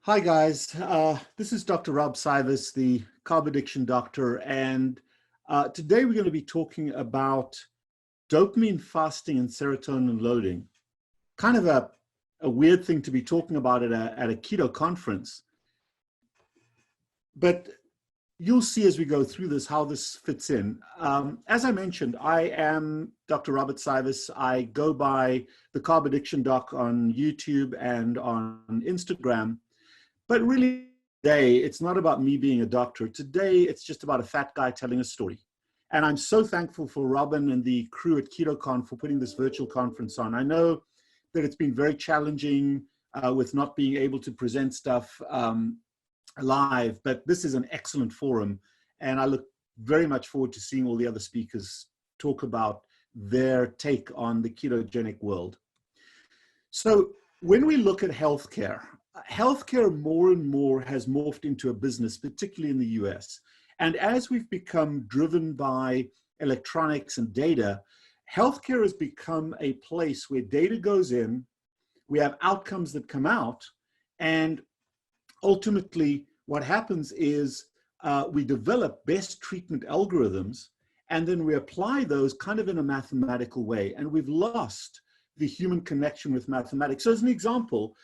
Hi guys, this is Dr. Rob Cywes, the carb addiction doctor, and today we're going to be talking about dopamine fasting and serotonin loading. Kind of a weird thing to be talking about at a keto conference, but you'll see as we go through this how this fits in. As I mentioned, I am Dr. Robert Cywes. I go by the Carb Addiction Doc on YouTube and on Instagram. But really, today, it's not about me being a doctor. Today, it's just about a fat guy telling a story. And I'm so thankful for Robin and the crew at KetoCon for putting this virtual conference on. I know that it's been very challenging with not being able to present stuff live, but this is an excellent forum. And I look very much forward to seeing all the other speakers talk about their take on the ketogenic world. So when we look at healthcare, healthcare more and more has morphed into a business, particularly in the US. And as we've become driven by electronics and data, healthcare has become a place where data goes in, we have outcomes that come out, and ultimately what happens is we develop best treatment algorithms, and then we apply those kind of in a mathematical way. And we've lost the human connection with mathematics. So as an example,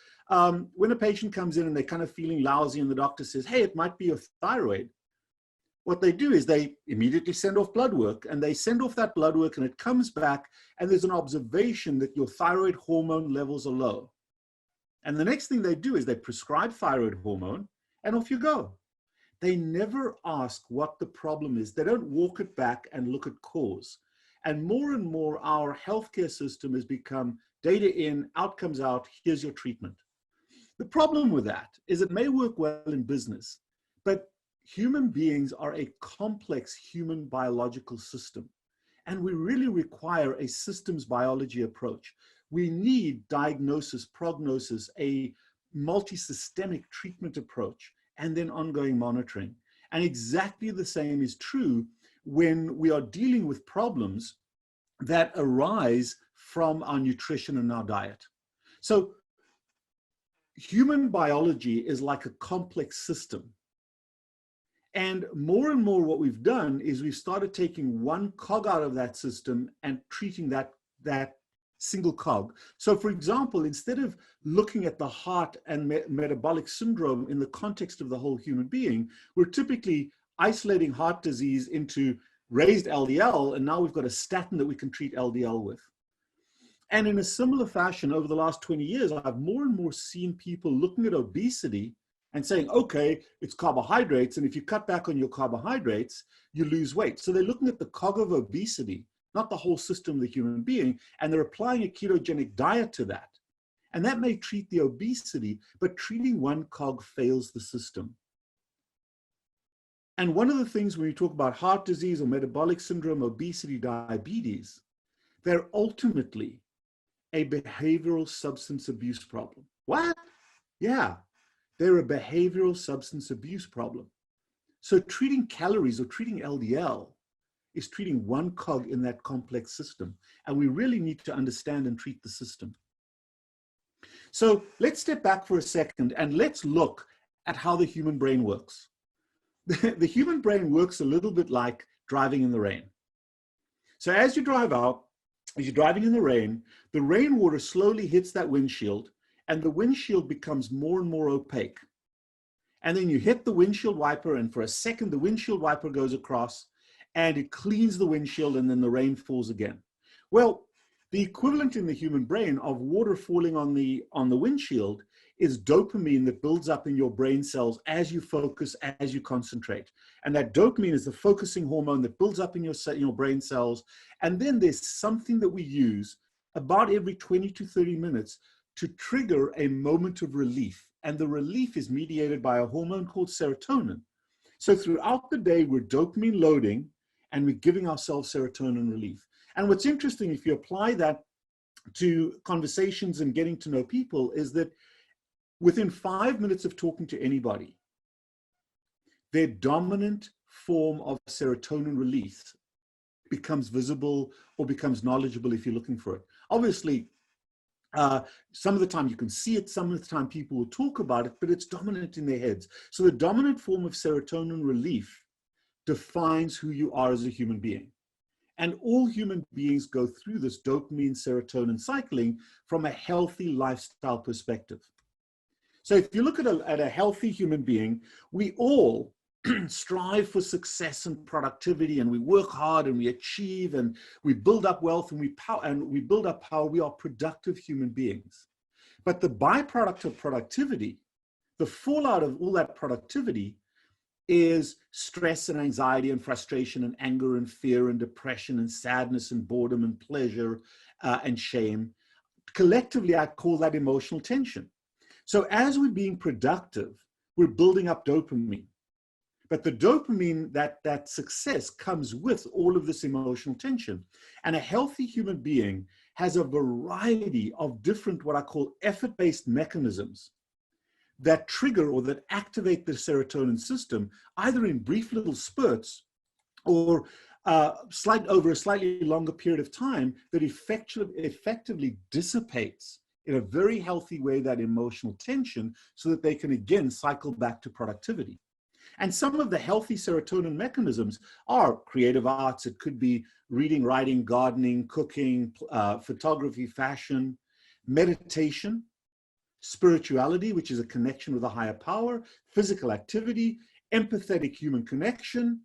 when a patient comes in and they're kind of feeling lousy and the doctor says, hey, it might be your thyroid, what they do is they immediately send off blood work, and they send off that blood work and it comes back and there's an observation that your thyroid hormone levels are low. And the next thing they do is they prescribe thyroid hormone and off you go. They never ask what the problem is. They don't walk it back and look at cause. And more our healthcare system has become data in, outcomes out, here's your treatment. The problem with that is it may work well in business, but human beings are a complex human biological system, and we really require a systems biology approach. We need diagnosis, prognosis, a multi-systemic treatment approach, and then ongoing monitoring. And exactly the same is true when we are dealing with problems that arise from our nutrition and our diet. So human biology is like a complex system. And more what we've done is we've started taking one cog out of that system and treating that single cog. So for example, instead of looking at the heart and metabolic syndrome in the context of the whole human being, we're typically isolating heart disease into raised LDL, and now we've got a statin that we can treat LDL with. And in a similar fashion, over the last 20 years, I've more and more seen people looking at obesity and saying, okay, it's carbohydrates, and if you cut back on your carbohydrates, you lose weight. So they're looking at the cog of obesity, not the whole system of the human being, and they're applying a ketogenic diet to that. And that may treat the obesity, but treating one cog fails the system. And one of the things when you talk about heart disease or metabolic syndrome, obesity, diabetes, they're ultimately a behavioral substance abuse problem. What? Yeah, they're a behavioral substance abuse problem. So treating calories or treating LDL is treating one cog in that complex system. And we really need to understand and treat the system. So let's step back for a second and let's look at how the human brain works. The human brain works a little bit like driving in the rain. So as you drive out, as you're driving in the rainwater slowly hits that windshield, and the windshield becomes more and more opaque. And then you hit the windshield wiper, and for a second, the windshield wiper goes across, and it cleans the windshield, and then the rain falls again. Well, the equivalent in the human brain of water falling on the windshield is dopamine that builds up in your brain cells as you focus, as you concentrate. And that dopamine is the focusing hormone that builds up in your brain cells. And then there's something that we use about every 20 to 30 minutes to trigger a moment of relief. And the relief is mediated by a hormone called serotonin. So throughout the day, we're dopamine loading and we're giving ourselves serotonin relief. And what's interesting, if you apply that to conversations and getting to know people, is that within 5 minutes of talking to anybody, their dominant form of serotonin release becomes visible or becomes knowledgeable if you're looking for it. Obviously, Some of the time you can see it, some of the time people will talk about it, but it's dominant in their heads. So the dominant form of serotonin relief defines who you are as a human being. And all human beings go through this dopamine serotonin cycling from a healthy lifestyle perspective. So if you look at a healthy human being, we all strive for success and productivity, and we work hard and we achieve and we build up wealth and we build up power. We are productive human beings. But the byproduct of productivity, the fallout of all that productivity, is stress and anxiety and frustration and anger and fear and depression and sadness and boredom and pleasure and shame. Collectively, I call that emotional tension. So as we're being productive, we're building up dopamine. But the dopamine, that success comes with all of this emotional tension. And a healthy human being has a variety of different, what I call effort-based mechanisms that trigger or that activate the serotonin system, either in brief little spurts or over a slightly longer period of time, that effectively dissipates in a very healthy way that emotional tension so that they can again cycle back to productivity. And some of the healthy serotonin mechanisms are creative arts. It could be reading, writing, gardening, cooking, photography, fashion, meditation, spirituality, which is a connection with a higher power, physical activity, empathetic human connection,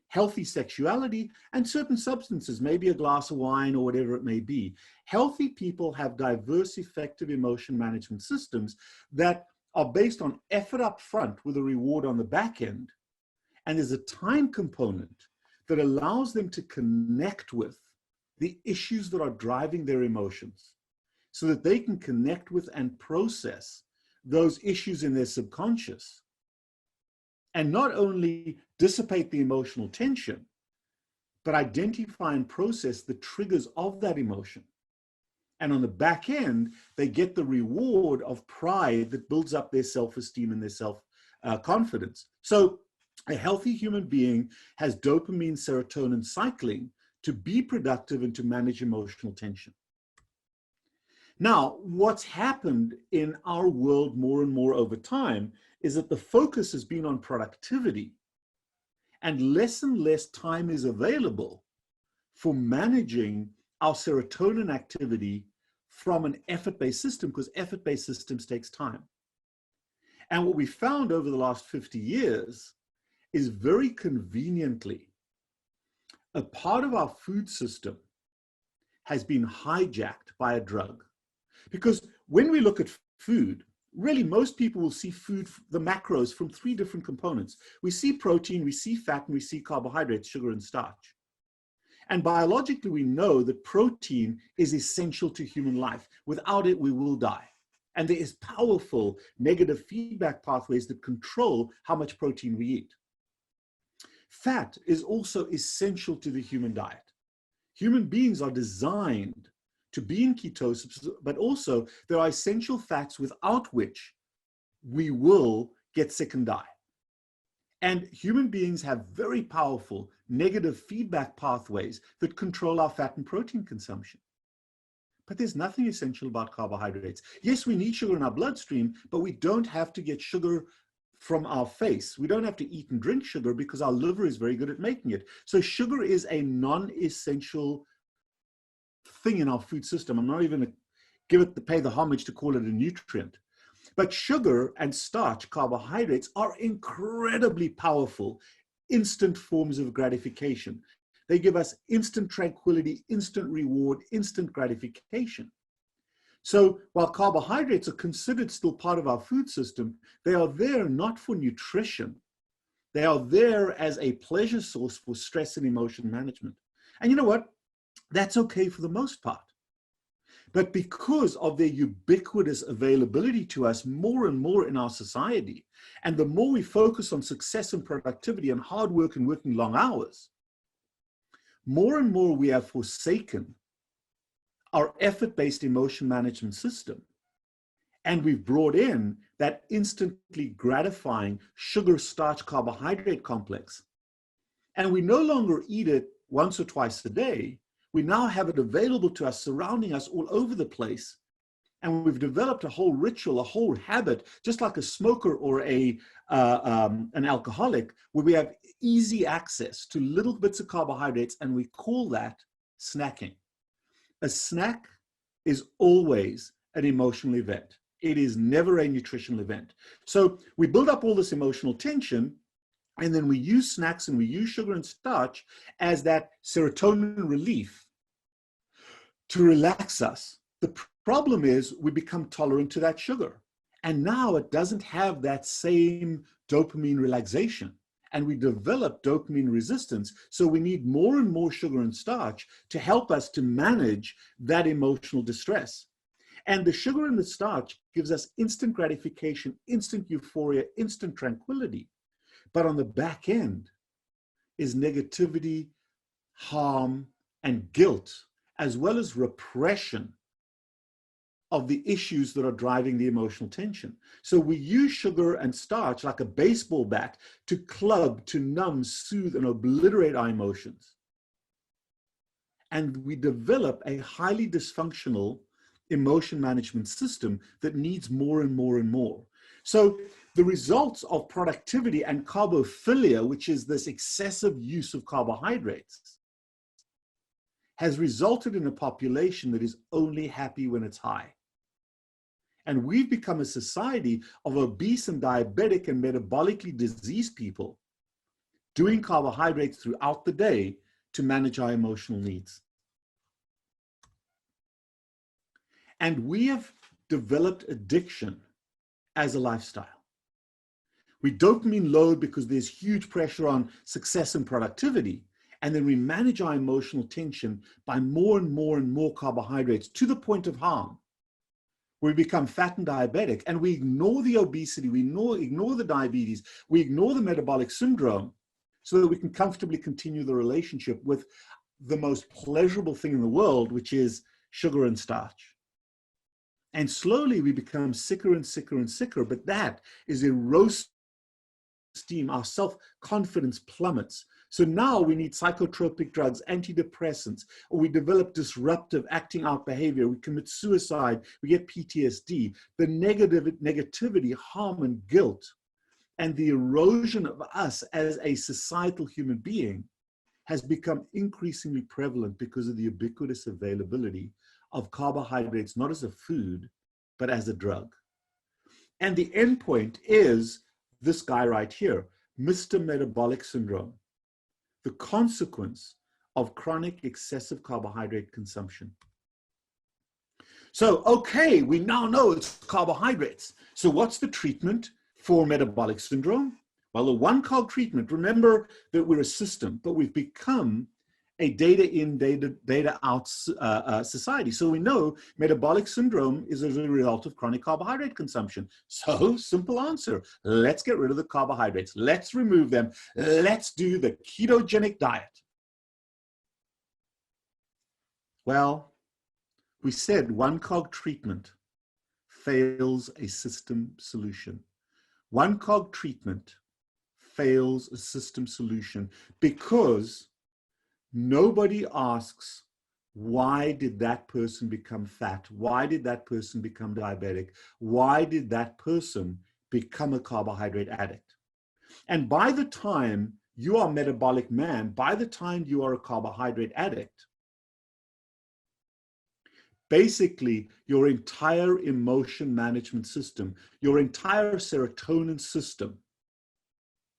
healthy sexuality, and certain substances, maybe a glass of wine or whatever it may be. Healthy people have diverse, effective emotion management systems that are based on effort up front with a reward on the back end. And there's a time component that allows them to connect with the issues that are driving their emotions so that they can connect with and process those issues in their subconscious and not only dissipate the emotional tension, but identify and process the triggers of that emotion. And on the back end, they get the reward of pride that builds up their self-esteem and their self-confidence. So a healthy human being has dopamine serotonin cycling to be productive and to manage emotional tension. Now, what's happened in our world more and more over time is that the focus has been on productivity, and less time is available for managing our serotonin activity from an effort-based system, because effort-based systems takes time. And what we found over the last 50 years is very conveniently, a part of our food system has been hijacked by a drug. Because when we look at food, really most people will see food, the macros, from three different components. We see protein, we see fat, and we see carbohydrates, sugar and starch. And biologically, we know that protein is essential to human life. Without it, we will die. And there is powerful negative feedback pathways that control how much protein we eat. Fat is also essential to the human diet. Human beings are designed to be in ketosis, but also there are essential fats without which we will get sick and die. And human beings have very powerful negative feedback pathways that control our fat and protein consumption. But there's nothing essential about carbohydrates. Yes, we need sugar in our bloodstream, but we don't have to get sugar from our face. We don't have to eat and drink sugar because our liver is very good at making it. So sugar is a non-essential thing in our food system. I'm not even going to pay the homage to call it a nutrient. But sugar and starch, carbohydrates, are incredibly powerful, instant forms of gratification. They give us instant tranquility, instant reward, instant gratification. So while carbohydrates are considered still part of our food system, they are there not for nutrition. They are there as a pleasure source for stress and emotion management. And you know what? That's okay for the most part. But because of their ubiquitous availability to us more and more in our society, and the more we focus on success and productivity and hard work and working long hours, more and more we have forsaken our effort-based emotion management system. And we've brought in that instantly gratifying sugar, starch, carbohydrate complex. And we no longer eat it once or twice a day. We now have it available to us, surrounding us all over the place. And we've developed a whole ritual, a whole habit, just like a smoker or an alcoholic, where we have easy access to little bits of carbohydrates, and we call that snacking. A snack is always an emotional event. It is never a nutritional event. So we build up all this emotional tension, and then we use snacks and we use sugar and starch as that serotonin relief to relax us. The problem is we become tolerant to that sugar. And now it doesn't have that same dopamine relaxation. And we develop dopamine resistance. So we need more and more sugar and starch to help us to manage that emotional distress. And the sugar and the starch gives us instant gratification, instant euphoria, instant tranquility. But on the back end is negativity, harm, and guilt, as well as repression of the issues that are driving the emotional tension. So we use sugar and starch like a baseball bat to club, to numb, soothe, and obliterate our emotions. And we develop a highly dysfunctional emotion management system that needs more and more and more. So the results of productivity and carbophilia, which is this excessive use of carbohydrates, has resulted in a population that is only happy when it's high. And we've become a society of obese and diabetic and metabolically diseased people doing carbohydrates throughout the day to manage our emotional needs. And we have developed addiction as a lifestyle. We dopamine load because there's huge pressure on success and productivity. And then we manage our emotional tension by more and more and more carbohydrates to the point of harm. We become fat and diabetic, and we ignore the obesity, we ignore the diabetes, we ignore the metabolic syndrome so that we can comfortably continue the relationship with the most pleasurable thing in the world, which is sugar and starch. And slowly we become sicker and sicker and sicker, but that is erosive esteem, our self-confidence plummets. So now we need psychotropic drugs, antidepressants, or we develop disruptive acting out behavior, we commit suicide, we get PTSD. The negativity, harm, and guilt, and the erosion of us as a societal human being has become increasingly prevalent because of the ubiquitous availability of carbohydrates, not as a food, but as a drug. And the endpoint is this guy right here, Mr. Metabolic Syndrome, the consequence of chronic excessive carbohydrate consumption. So, okay, we now know it's carbohydrates. So what's the treatment for metabolic syndrome? Well, the one-carb treatment, remember that we're a system, but we've become a data in, data out society. So we know metabolic syndrome is as a result of chronic carbohydrate consumption. So simple answer, let's get rid of the carbohydrates. Let's remove them. Let's do the ketogenic diet. Well, we said one cog treatment fails a system solution. One cog treatment fails a system solution because nobody asks, why did that person become fat? Why did that person become diabetic? Why did that person become a carbohydrate addict? And by the time you are a metabolic man, by the time you are a carbohydrate addict, basically your entire emotion management system, your entire serotonin system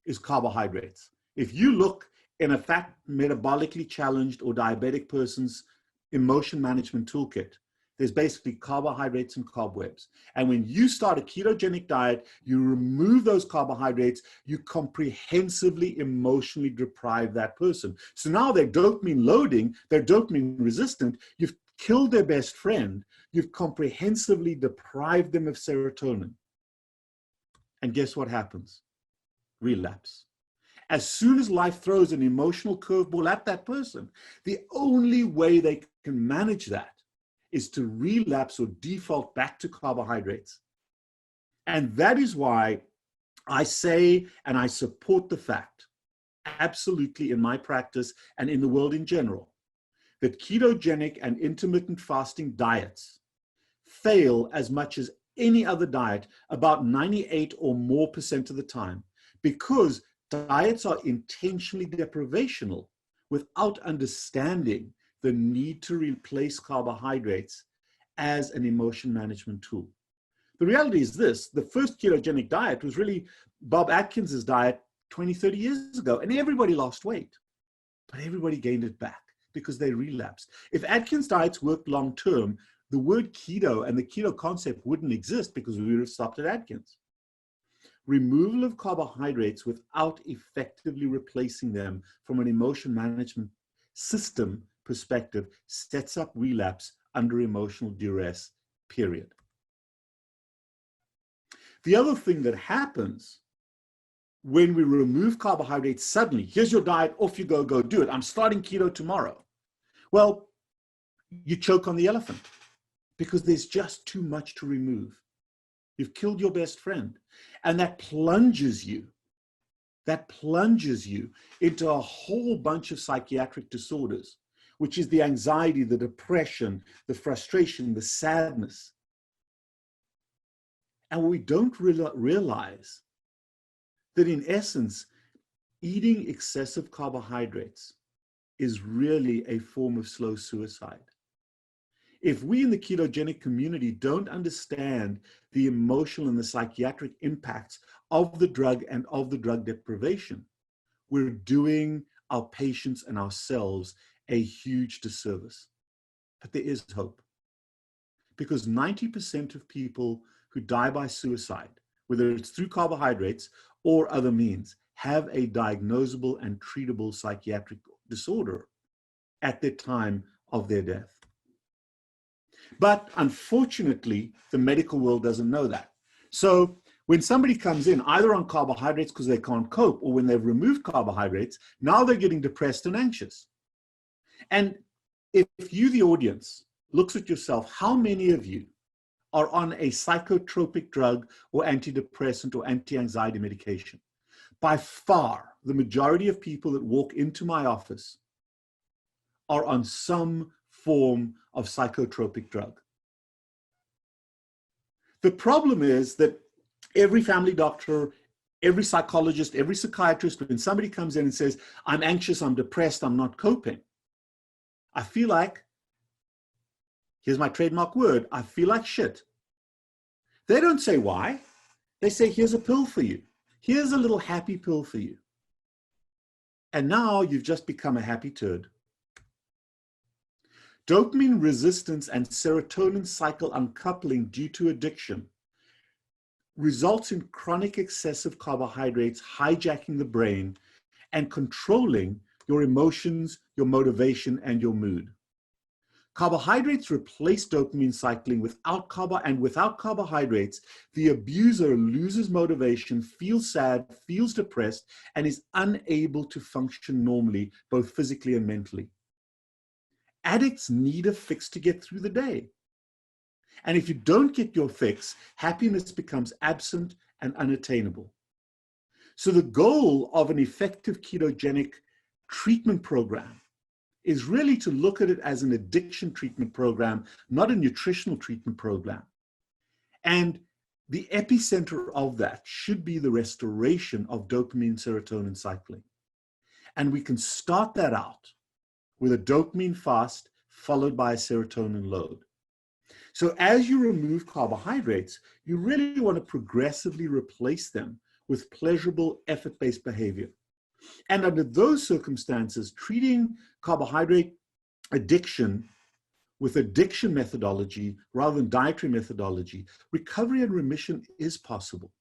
is carbohydrates. If you look in a fat, metabolically challenged or diabetic person's emotion management toolkit, there's basically carbohydrates and cobwebs. And when you start a ketogenic diet, you remove those carbohydrates, you comprehensively emotionally deprive that person. So now they're dopamine loading, they're dopamine resistant, you've killed their best friend, you've comprehensively deprived them of serotonin. And guess what happens? Relapse. As soon as life throws an emotional curveball at that person, the only way they can manage that is to relapse or default back to carbohydrates. And that is why I say, and I support the fact, absolutely in my practice and in the world in general, that ketogenic and intermittent fasting diets fail as much as any other diet about 98 or more % of the time, because diets are intentionally deprivational without understanding the need to replace carbohydrates as an emotion management tool. The reality is this: the first ketogenic diet was really Bob Atkins's diet 20, 30 years ago, and everybody lost weight, but everybody gained it back because they relapsed. If Atkins diets worked long-term, the word keto and the keto concept wouldn't exist, because we would have stopped at Atkins. Removal of carbohydrates without effectively replacing them from an emotion management system perspective sets up relapse under emotional duress, period. The other thing that happens when we remove carbohydrates suddenly, here's your diet, off you go, go do it. I'm starting keto tomorrow. Well, you choke on the elephant because there's just too much to remove. You've killed your best friend. And that plunges you into a whole bunch of psychiatric disorders, which is the anxiety, the depression, the frustration, the sadness. And we don't realize that in essence, eating excessive carbohydrates is really a form of slow suicide. If we in the ketogenic community don't understand the emotional and the psychiatric impacts of the drug and of the drug deprivation, we're doing our patients and ourselves a huge disservice. But there is hope, because 90% of people who die by suicide, whether it's through carbohydrates or other means, have a diagnosable and treatable psychiatric disorder at the time of their death. But unfortunately, the medical world doesn't know that. So when somebody comes in either on carbohydrates because they can't cope, or when they've removed carbohydrates, now they're getting depressed and anxious. And if you, the audience, looks at yourself, how many of you are on a psychotropic drug or antidepressant or anti-anxiety medication? By far, the majority of people that walk into my office are on some form of psychotropic drug. The problem is that every family doctor, every psychologist, every psychiatrist, when somebody comes in and says, I'm anxious, I'm depressed, I'm not coping, I feel like, here's my trademark word, I feel like shit. They don't say why. They say, here's a pill for you. Here's a little happy pill for you. And now you've just become a happy turd. Dopamine resistance and serotonin cycle uncoupling due to addiction results in chronic excessive carbohydrates hijacking the brain and controlling your emotions, your motivation, and your mood. Carbohydrates replace dopamine cycling. Without carbohydrates, the abuser loses motivation, feels sad, feels depressed, and is unable to function normally, both physically and mentally. Addicts need a fix to get through the day. And if you don't get your fix, happiness becomes absent and unattainable. So the goal of an effective ketogenic treatment program is really to look at it as an addiction treatment program, not a nutritional treatment program. And the epicenter of that should be the restoration of dopamine serotonin cycling. And we can start that out with a dopamine fast followed by a serotonin load. So as you remove carbohydrates, you really want to progressively replace them with pleasurable effort-based behavior. And under those circumstances, treating carbohydrate addiction with addiction methodology rather than dietary methodology, recovery and remission is possible.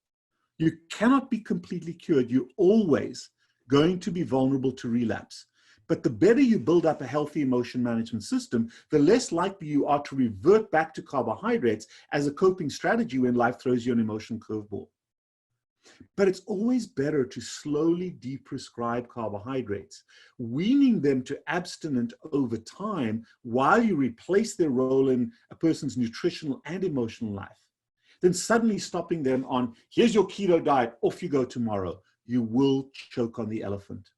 You cannot be completely cured. You're always going to be vulnerable to relapse. But the better you build up a healthy emotion management system, the less likely you are to revert back to carbohydrates as a coping strategy when life throws you an emotional curveball. But it's always better to slowly deprescribe carbohydrates, weaning them to abstinent over time while you replace their role in a person's nutritional and emotional life, than suddenly stopping them on, here's your keto diet, off you go tomorrow. You will choke on the elephant.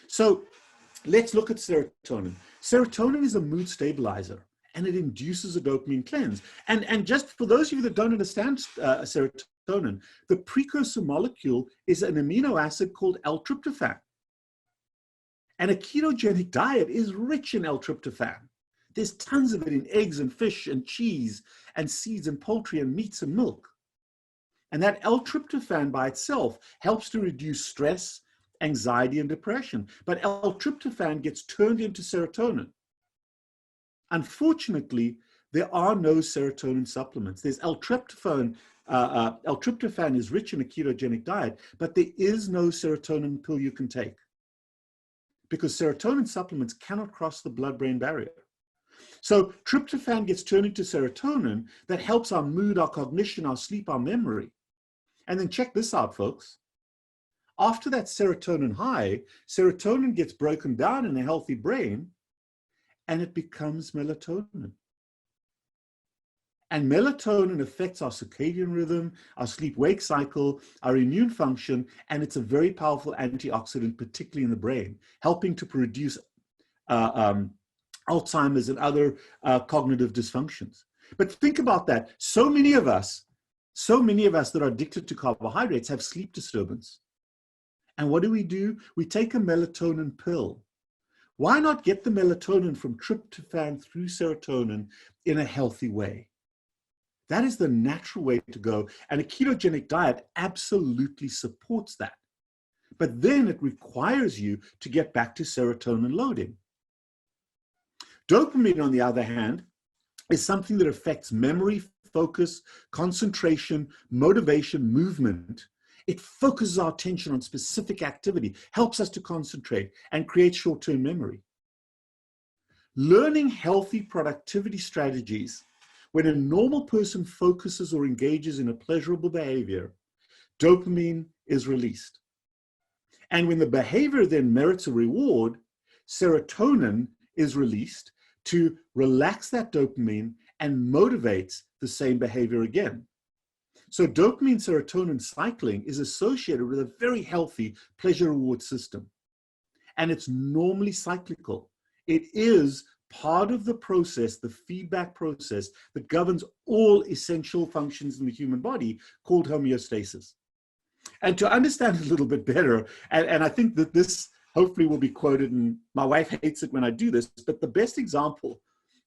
So let's look at serotonin. Serotonin is a mood stabilizer, and it induces a dopamine cleanse. And just for those of you that don't understand serotonin, the precursor molecule is an amino acid called L-tryptophan. And a ketogenic diet is rich in L-tryptophan. There's tons of it in eggs and fish and cheese and seeds and poultry and meats and milk. And that L-tryptophan by itself helps to reduce stress, anxiety, and depression. But L-tryptophan gets turned into serotonin. Unfortunately, there are no serotonin supplements. There's L-tryptophan. L-tryptophan is rich in a ketogenic diet, but there is no serotonin pill you can take because serotonin supplements cannot cross the blood-brain barrier. So tryptophan gets turned into serotonin that helps our mood, our cognition, our sleep, our memory. And then check this out, folks. After that serotonin high, serotonin gets broken down in a healthy brain and it becomes melatonin. And melatonin affects our circadian rhythm, our sleep-wake cycle, our immune function, and it's a very powerful antioxidant, particularly in the brain, helping to reduce Alzheimer's and other cognitive dysfunctions. But think about that. So many of us that are addicted to carbohydrates have sleep disturbance. And what do? We take a melatonin pill. Why not get the melatonin from tryptophan through serotonin in a healthy way? That is the natural way to go. And a ketogenic diet absolutely supports that. But then it requires you to get back to serotonin loading. Dopamine, on the other hand, is something that affects memory, focus, concentration, motivation, movement. It focuses our attention on specific activity, helps us to concentrate, and creates short-term memory. Learning healthy productivity strategies, when a normal person focuses or engages in a pleasurable behavior, dopamine is released. And when the behavior then merits a reward, serotonin is released to relax that dopamine and motivates the same behavior again. So dopamine serotonin cycling is associated with a very healthy pleasure reward system. And it's normally cyclical. It is part of the process, the feedback process that governs all essential functions in the human body called homeostasis. And to understand a little bit better, and I think that this hopefully will be quoted, and my wife hates it when I do this, but the best example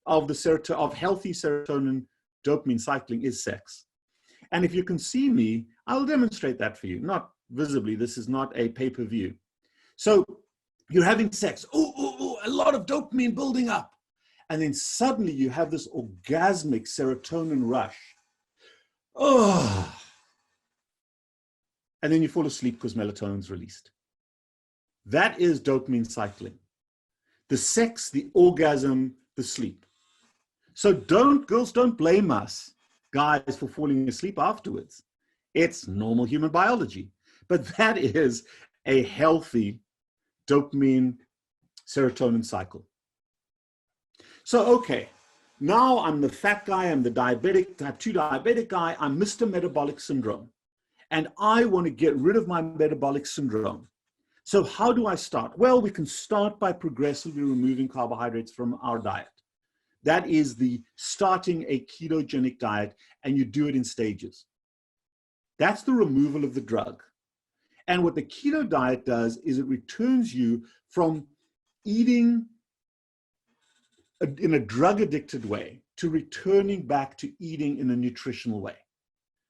of healthy serotonin dopamine cycling is sex. And if you can see me, I'll demonstrate that for you. Not visibly, this is not a pay-per-view. So you're having sex, a lot of dopamine building up. And then suddenly you have this orgasmic serotonin rush. And then you fall asleep because melatonin's released. That is dopamine cycling. The sex, the orgasm, the sleep. So girls, don't blame us, guys, for falling asleep afterwards. It's normal human biology. But that is a healthy dopamine serotonin cycle. So, okay, now I'm the fat guy, I'm the diabetic, type 2 diabetic guy, I'm Mr. Metabolic Syndrome. And I want to get rid of my metabolic syndrome. So how do I start? Well, we can start by progressively removing carbohydrates from our diet. That is the starting a ketogenic diet, and you do it in stages. That's the removal of the drug. And what the keto diet does is it returns you from eating in a drug-addicted way to returning back to eating in a nutritional way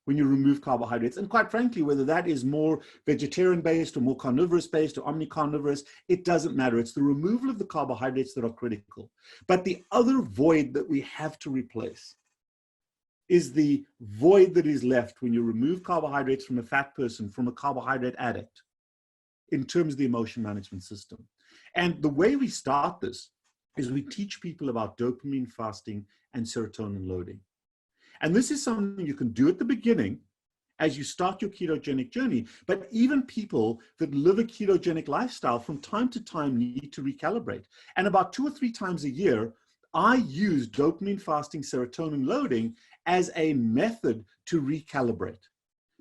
when you remove carbohydrates. And quite frankly, whether that is more vegetarian-based or more carnivorous-based or omnicarnivorous, it doesn't matter. It's the removal of the carbohydrates that are critical. But the other void that we have to replace is the void that is left when you remove carbohydrates from a fat person, from a carbohydrate addict, in terms of the emotion management system. And the way we start this is we teach people about dopamine fasting and serotonin loading. And this is something you can do at the beginning as you start your ketogenic journey. But even people that live a ketogenic lifestyle from time to time need to recalibrate. And about 2 or 3 times a year, I use dopamine fasting, serotonin loading as a method to recalibrate.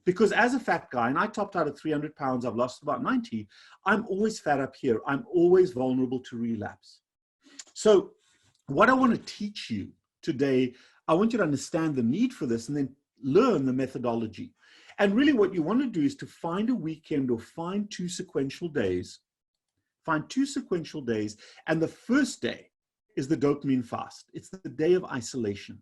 Because as a fat guy, and I topped out at 300 pounds, I've lost about 90, I'm always fat up here. I'm always vulnerable to relapse. So what I want to teach you today, I want you to understand the need for this and then learn the methodology. And really what you want to do is to find a weekend or find two sequential days, and the first day is the dopamine fast. It's the day of isolation.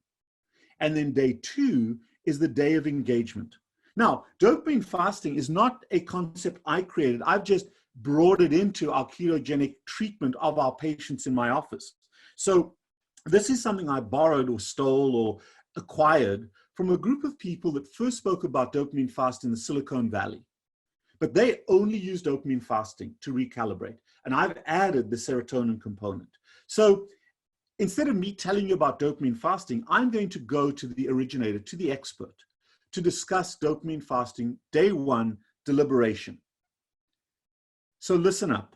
And then day 2 is the day of engagement. Now, dopamine fasting is not a concept I created. I've just brought it into our ketogenic treatment of our patients in my office. So this is something I borrowed or stole or acquired from a group of people that first spoke about dopamine fast in the Silicon Valley. But they only use dopamine fasting to recalibrate. And I've added the serotonin component. So instead of me telling you about dopamine fasting, I'm going to go to the originator, to the expert, to discuss dopamine fasting, day 1, deliberation. So listen up.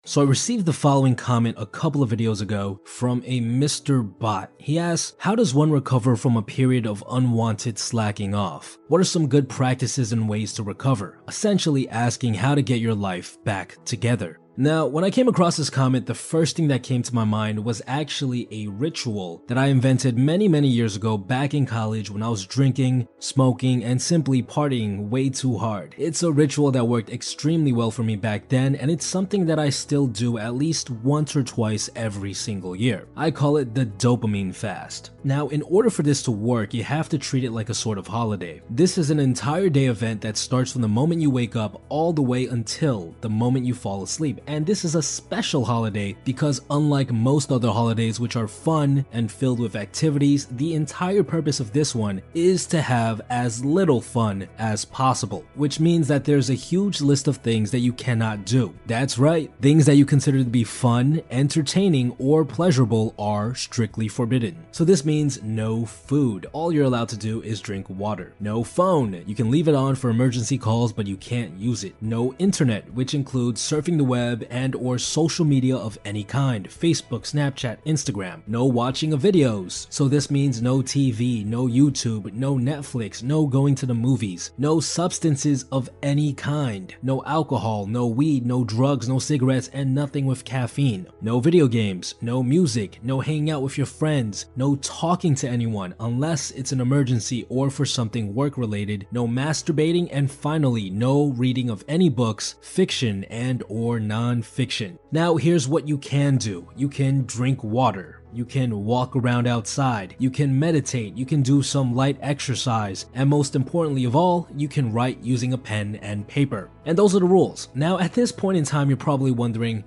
So I received the following comment a couple of videos ago from a Mr. Bot. He asks, how does one recover from a period of unwanted slacking off? What are some good practices and ways to recover? Essentially asking how to get your life back together. Now, when I came across this comment, the first thing that came to my mind was actually a ritual that I invented many years ago back in college when I was drinking, smoking, and simply partying way too hard. It's a ritual that worked extremely well for me back then, and it's something that I still do at least once or twice every single year. I call it the dopamine fast. Now, in order for this to work, you have to treat it like a sort of holiday. This is an entire day event that starts from the moment you wake up all the way until the moment you fall asleep. And this is a special holiday because unlike most other holidays which are fun and filled with activities, the entire purpose of this one is to have as little fun as possible, which means that there's a huge list of things that you cannot do. That's right, things that you consider to be fun, entertaining, or pleasurable are strictly forbidden. So this means no food. All you're allowed to do is drink water. No phone. You can leave it on for emergency calls, but you can't use it. No internet, which includes surfing the web and or social media of any kind, Facebook, Snapchat, Instagram. No watching of videos. So this means no TV, no YouTube, no Netflix, no going to the movies, no substances of any kind, no alcohol, no weed, no drugs, no cigarettes, and nothing with caffeine. No video games, no music, no hanging out with your friends, no talking to anyone unless it's an emergency or for something work related, no masturbating, and finally, no reading of any books, fiction and or non-fiction. Now here's what you can do. You can drink water. You can walk around outside. You can meditate. You can do some light exercise. And most importantly of all, you can write using a pen and paper. And those are the rules. Now at this point in time, you're probably wondering,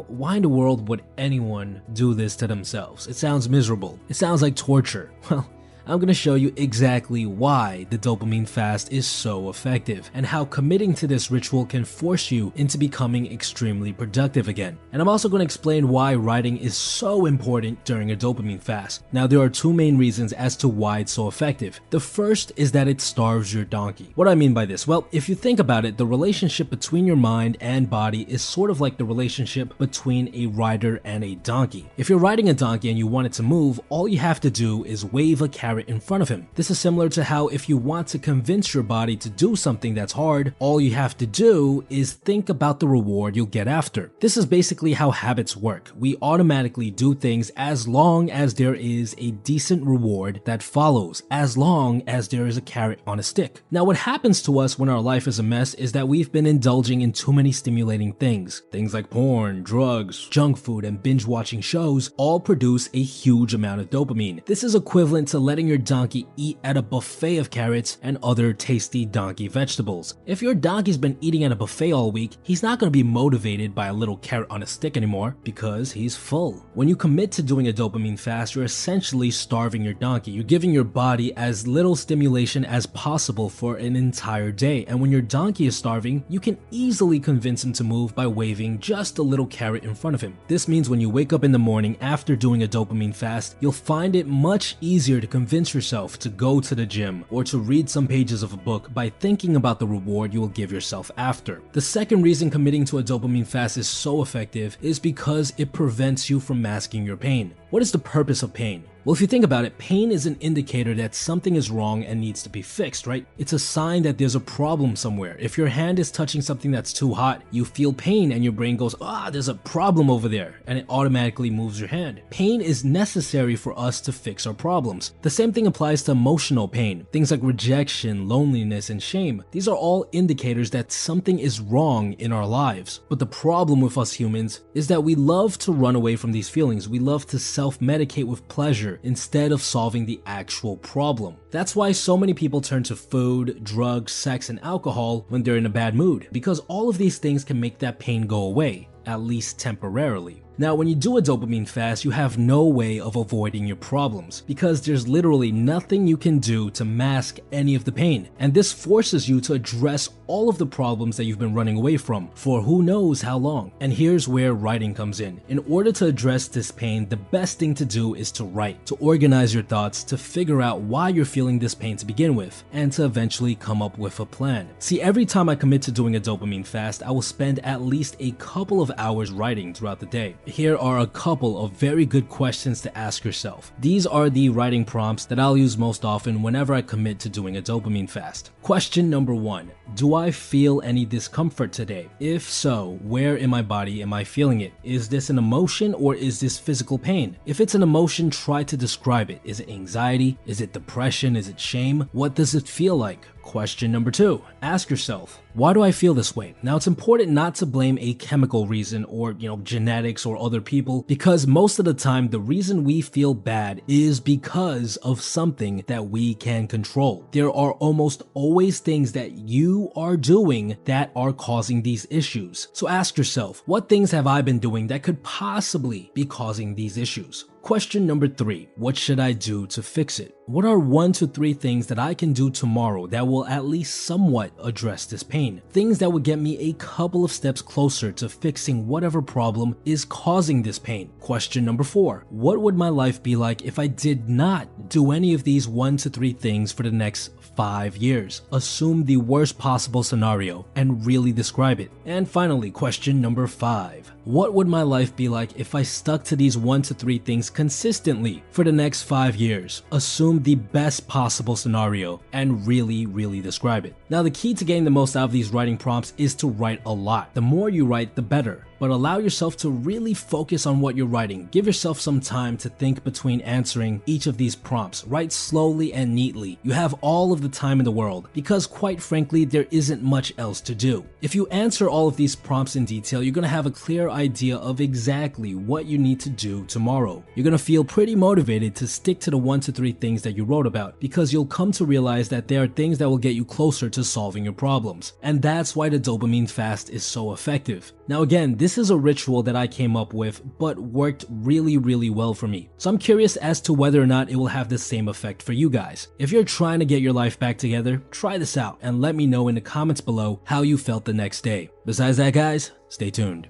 why in the world would anyone do this to themselves? It sounds miserable. It sounds like torture. Well, I'm going to show you exactly why the dopamine fast is so effective and how committing to this ritual can force you into becoming extremely productive again. And I'm also going to explain why writing is so important during a dopamine fast. Now, there are two main reasons as to why it's so effective. The first is that it starves your donkey. What do I mean by this? Well, if you think about it, the relationship between your mind and body is sort of like the relationship between a rider and a donkey. If you're riding a donkey and you want it to move, all you have to do is wave a carrot in front of him. This is similar to how if you want to convince your body to do something that's hard, all you have to do is think about the reward you'll get after. This is basically how habits work. We automatically do things as long as there is a decent reward that follows, as long as there is a carrot on a stick. Now, what happens to us when our life is a mess is that we've been indulging in too many stimulating things. Things like porn, drugs, junk food, and binge watching shows all produce a huge amount of dopamine. This is equivalent to letting your donkey eat at a buffet of carrots and other tasty donkey vegetables. If your donkey's been eating at a buffet all week, he's not going to be motivated by a little carrot on a stick anymore because he's full. When you commit to doing a dopamine fast, you're essentially starving your donkey. You're giving your body as little stimulation as possible for an entire day. And when your donkey is starving, you can easily convince him to move by waving just a little carrot in front of him. This means when you wake up in the morning after doing a dopamine fast, you'll find it much easier to convince yourself to go to the gym or to read some pages of a book by thinking about the reward you will give yourself after. The second reason committing to a dopamine fast is so effective is because it prevents you from masking your pain. What is the purpose of pain? Well, if you think about it, pain is an indicator that something is wrong and needs to be fixed, right? It's a sign that there's a problem somewhere. If your hand is touching something that's too hot, you feel pain and your brain goes, there's a problem over there, and it automatically moves your hand. Pain is necessary for us to fix our problems. The same thing applies to emotional pain. Things like rejection, loneliness, and shame. These are all indicators that something is wrong in our lives. But the problem with us humans is that we love to run away from these feelings. We love to self-medicate with pleasure instead of solving the actual problem. That's why so many people turn to food, drugs, sex, and alcohol when they're in a bad mood, because all of these things can make that pain go away, at least temporarily. Now, when you do a dopamine fast, you have no way of avoiding your problems because there's literally nothing you can do to mask any of the pain. And this forces you to address all of the problems that you've been running away from for who knows how long. And here's where writing comes in. In order to address this pain, the best thing to do is to write, to organize your thoughts, to figure out why you're feeling this pain to begin with, and to eventually come up with a plan. See, every time I commit to doing a dopamine fast, I will spend at least a couple of hours writing throughout the day. Here are a couple of very good questions to ask yourself. These are the writing prompts that I'll use most often whenever I commit to doing a dopamine fast. Question number 1. Do I feel any discomfort today? If so, where in my body am I feeling it? Is this an emotion or is this physical pain? If it's an emotion, try to describe it. Is it anxiety? Is it depression? Is it shame? What does it feel like? Question number 2. Ask yourself, why do I feel this way? Now, it's important not to blame a chemical reason or, genetics or other people, because most of the time the reason we feel bad is because of something that we can control. There are almost always things that you are doing that are causing these issues. So ask yourself, what things have I been doing that could possibly be causing these issues? Question number 3. What should I do to fix it? What are 1 to 3 things that I can do tomorrow that will at least somewhat address this pain? Things that would get me a couple of steps closer to fixing whatever problem is causing this pain. Question number 4. What would my life be like if I did not do any of these 1 to 3 things for the next 5 years? Assume the worst possible scenario and really describe it. And finally, question number 5. What would my life be like if I stuck to these 1 to 3 things consistently for the next 5 years? Assume the best possible scenario and really describe it. Now, the key to getting the most out of these writing prompts is to write a lot. The more you write, the better. But allow yourself to really focus on what you're writing. Give yourself some time to think between answering each of these prompts. Write slowly and neatly. You have all of the time in the world because, quite frankly, there isn't much else to do. If you answer all of these prompts in detail, you're going to have a clear idea of exactly what you need to do tomorrow. You're going to feel pretty motivated to stick to the 1 to 3 things that you wrote about because you'll come to realize that there are things that will get you closer to solving your problems. And that's why the dopamine fast is so effective. Now again, this is a ritual that I came up with, but worked really well for me. So I'm curious as to whether or not it will have the same effect for you guys. If you're trying to get your life back together, try this out and let me know in the comments below how you felt the next day. Besides that, guys, stay tuned.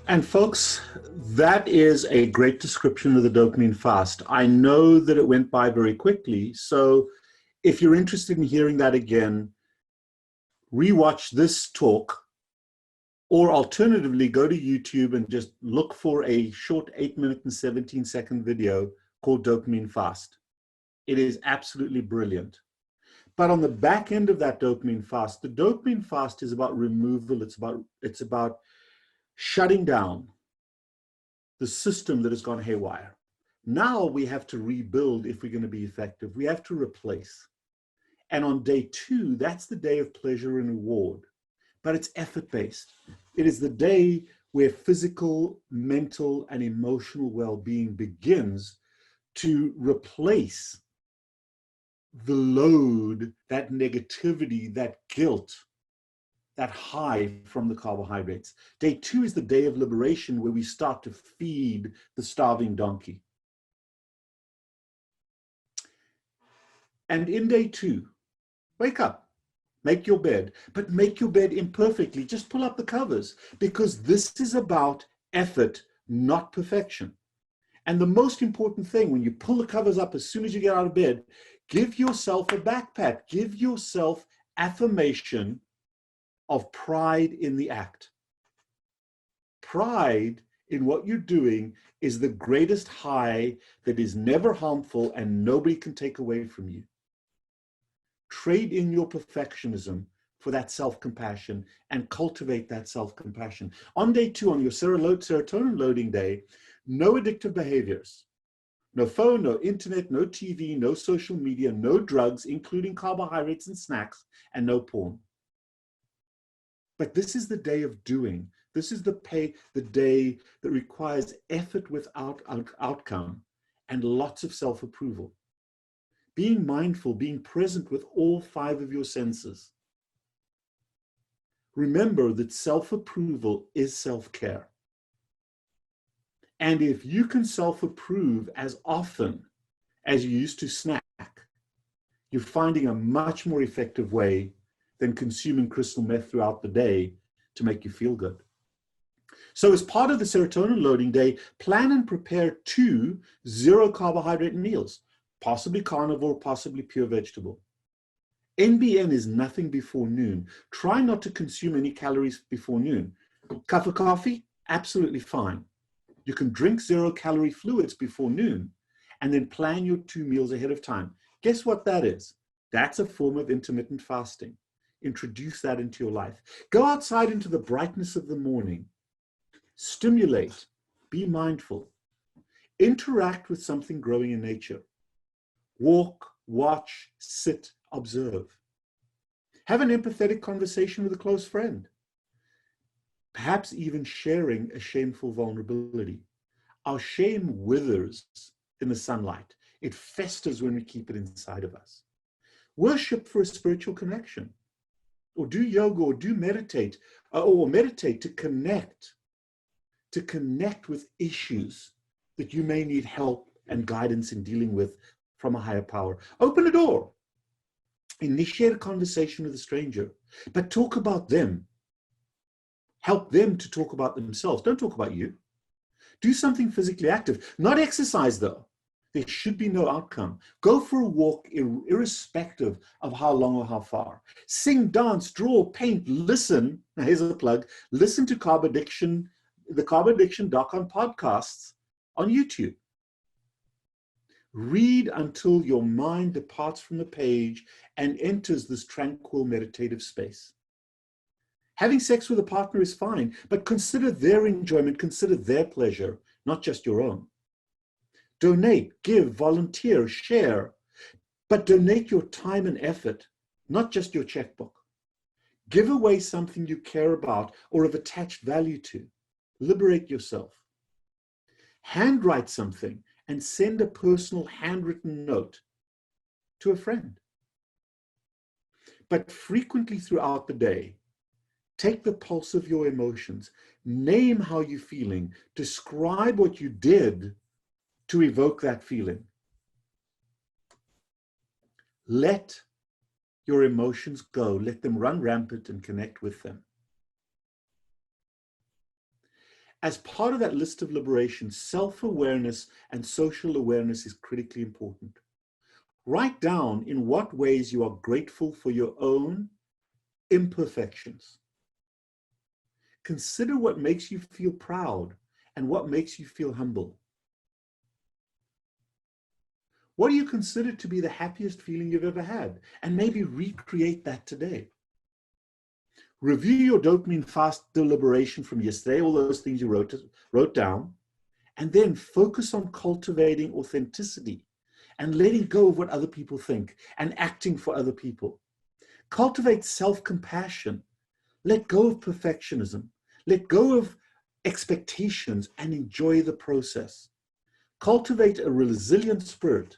And folks, that is a great description of the dopamine fast. I know that it went by very quickly, so if you're interested in hearing that again, rewatch this talk. Or alternatively, go to YouTube and just look for a short 8-minute and 17-second video called Dopamine Fast. It is absolutely brilliant. But on the back end of that dopamine fast, the dopamine fast is about removal. It's about shutting down the system that has gone haywire. Now we have to rebuild if we're going to be effective. We have to replace. And on day 2, that's the day of pleasure and reward. But it's effort-based. It is the day where physical, mental, and emotional well-being begins to replace the load, that negativity, that guilt, that high from the carbohydrates. Day 2 is the day of liberation where we start to feed the starving donkey. And in day 2, wake up. Make your bed, but make your bed imperfectly. Just pull up the covers because this is about effort, not perfection. And the most important thing, when you pull the covers up as soon as you get out of bed, give yourself a back pat. Give yourself affirmation of pride in the act. Pride in what you're doing is the greatest high that is never harmful and nobody can take away from you. Trade in your perfectionism for that self-compassion and cultivate that self-compassion. On day 2, on your serotonin loading day, no addictive behaviors. No phone, no internet, no TV, no social media, no drugs, including carbohydrates and snacks, and no porn. But this is the day of doing. This is the day that requires effort without outcome and lots of self-approval. Being mindful, being present with all 5 of your senses. Remember that self-approval is self-care. And if you can self-approve as often as you used to snack, you're finding a much more effective way than consuming crystal meth throughout the day to make you feel good. So as part of the serotonin loading day, plan and prepare 2 zero-carbohydrate meals, possibly carnivore, possibly pure vegetable. NBN is nothing before noon. Try not to consume any calories before noon. Cup of coffee, absolutely fine. You can drink 0-calorie fluids before noon and then plan your 2 meals ahead of time. Guess what that is? That's a form of intermittent fasting. Introduce that into your life. Go outside into the brightness of the morning. Stimulate. Be mindful. Interact with something growing in nature. Walk, watch, sit, observe. Have an empathetic conversation with a close friend. Perhaps even sharing a shameful vulnerability. Our shame withers in the sunlight. It festers when we keep it inside of us. Worship for a spiritual connection, or do yoga, or do meditate, or meditate to connect with issues that you may need help and guidance in dealing with from a higher power. Open a door. Initiate a conversation with a stranger, but talk about them. Help them to talk about themselves. Don't talk about you. Do something physically active. Not exercise, though. There should be no outcome. Go for a walk, irrespective of how long or how far. Sing, dance, draw, paint, listen. Now, here's a plug. Listen to the Carb Addiction doc on podcasts on YouTube. Read until your mind departs from the page and enters this tranquil meditative space. Having sex with a partner is fine, but consider their enjoyment, consider their pleasure, not just your own. Donate, give, volunteer, share, but donate your time and effort, not just your checkbook. Give away something you care about or have attached value to. Liberate yourself. Handwrite something and send a personal handwritten note to a friend. But frequently throughout the day, take the pulse of your emotions, name how you're feeling, describe what you did to evoke that feeling. Let your emotions go, let them run rampant and connect with them. As part of that list of liberation, self-awareness and social awareness is critically important. Write down in what ways you are grateful for your own imperfections. Consider what makes you feel proud and what makes you feel humble. What do you consider to be the happiest feeling you've ever had? And maybe recreate that today. Review your dopamine fast deliberation from yesterday, all those things you wrote down, and then focus on cultivating authenticity and letting go of what other people think and acting for other people. Cultivate self-compassion. Let go of perfectionism. Let go of expectations and enjoy the process. Cultivate a resilient spirit.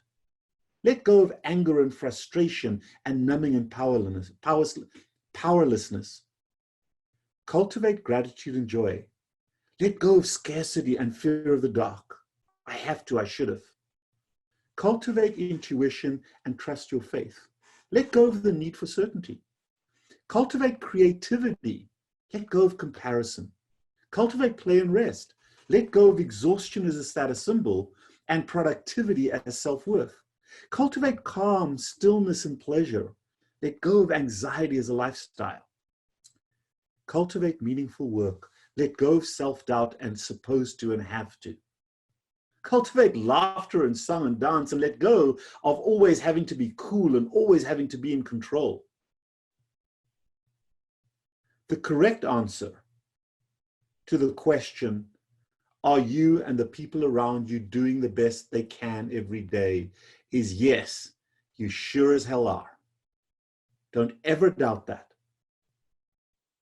Let go of anger and frustration and numbing and powerlessness. Cultivate gratitude and joy. Let go of scarcity and fear of the dark. I have to, I should have. Cultivate intuition and trust your faith. Let go of the need for certainty. Cultivate creativity. Let go of comparison. Cultivate play and rest. Let go of exhaustion as a status symbol and productivity as self-worth. Cultivate calm, stillness, and pleasure. Let go of anxiety as a lifestyle. Cultivate meaningful work. Let go of self-doubt and supposed to and have to. Cultivate laughter and song and dance, and let go of always having to be cool and always having to be in control. The correct answer to the question, are you and the people around you doing the best they can every day, is yes, you sure as hell are. Don't ever doubt that.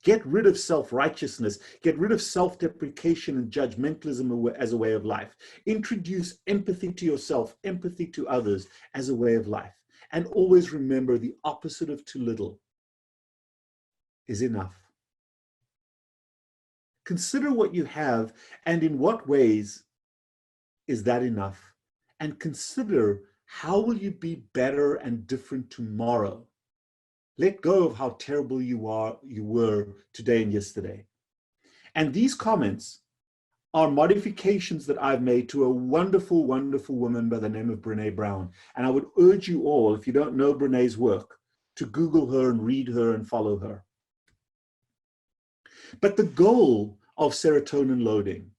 Get rid of self-righteousness. Get rid of self-deprecation and judgmentalism as a way of life. Introduce empathy to yourself, empathy to others as a way of life. And always remember, the opposite of too little is enough. Consider what you have and in what ways is that enough. And consider, how will you be better and different tomorrow? Let go of how terrible you were today and yesterday. And these comments are modifications that I've made to a wonderful, wonderful woman by the name of Brené Brown. And I would urge you all, if you don't know Brené's work, to Google her and read her and follow her. But the goal of serotonin loading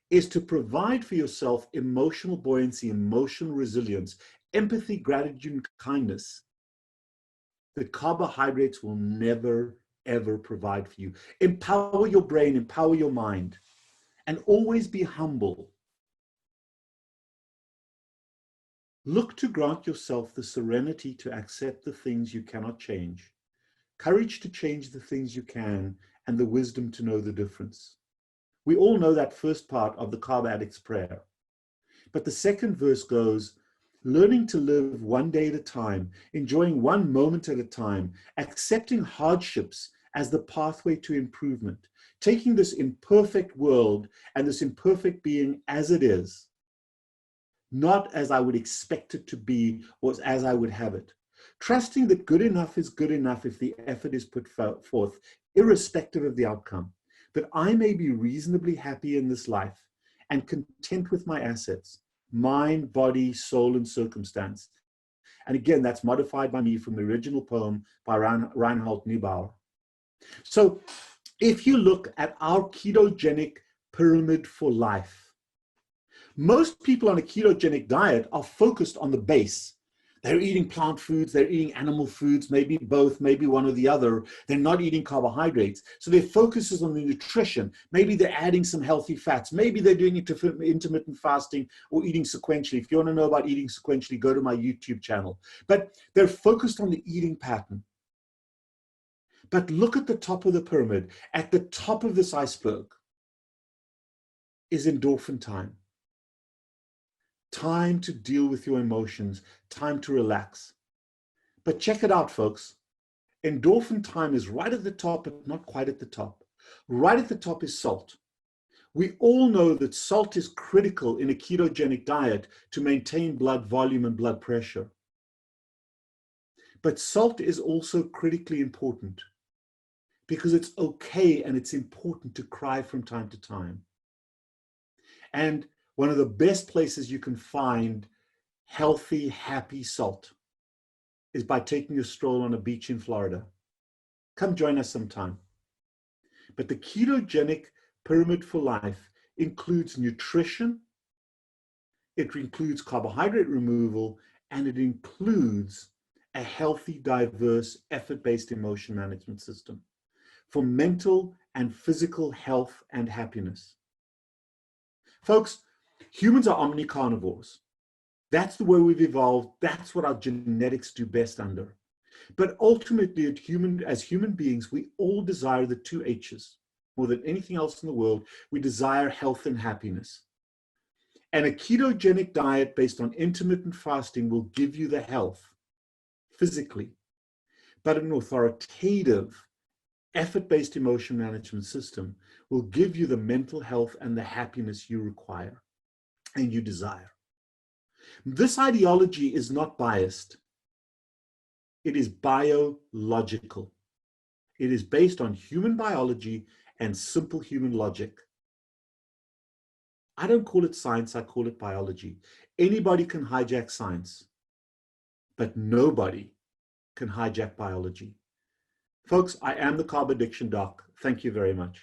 is to provide for yourself emotional buoyancy, emotional resilience, empathy, gratitude, and kindness that carbohydrates will never, ever provide for you. Empower your brain, empower your mind, and always be humble. Look to grant yourself the serenity to accept the things you cannot change, courage to change the things you can, and the wisdom to know the difference. We all know that first part of the Carb Addict's prayer. But the second verse goes, learning to live one day at a time, enjoying one moment at a time, accepting hardships as the pathway to improvement, taking this imperfect world and this imperfect being as it is, not as I would expect it to be or as I would have it. Trusting that good enough is good enough if the effort is put forth, irrespective of the outcome, that I may be reasonably happy in this life and content with my assets, mind, body, soul, and circumstance. And again, that's modified by me from the original poem by Reinhold Niebuhr. So if you look at our ketogenic pyramid for life, most people on a ketogenic diet are focused on the base. They're eating plant foods, they're eating animal foods, maybe both, maybe one or the other. They're not eating carbohydrates. So their focus is on the nutrition. Maybe they're adding some healthy fats. Maybe they're doing intermittent fasting or eating sequentially. If you want to know about eating sequentially, go to my YouTube channel. But they're focused on the eating pattern. But look at the top of the pyramid. At the top of this iceberg is endorphin time. Time to deal with your emotions, time to relax. But check it out, folks. Endorphin time is right at the top, but not quite at the top. Right at the top is salt. We all know that salt is critical in a ketogenic diet to maintain blood volume and blood pressure. But salt is also critically important because it's okay and it's important to cry from time to time. And one of the best places you can find healthy, happy salt is by taking a stroll on a beach in Florida. Come join us sometime. But the ketogenic pyramid for life includes nutrition, it includes carbohydrate removal, and it includes a healthy, diverse, effort-based emotion management system for mental and physical health and happiness. Folks, humans are omnicarnivores. That's the way we've evolved. That's what our genetics do best under. But ultimately, as human beings, we all desire the two H's. More than anything else in the world, we desire health and happiness. And a ketogenic diet based on intermittent fasting will give you the health physically, but an authoritative effort-based emotion management system will give you the mental health and the happiness you require and you desire. This ideology is not biased. It is biological. It is based on human biology and simple human logic. I don't call it science, I call it biology. Anybody can hijack science, but nobody can hijack biology. Folks, I am the Carb Addiction Doc. Thank you very much.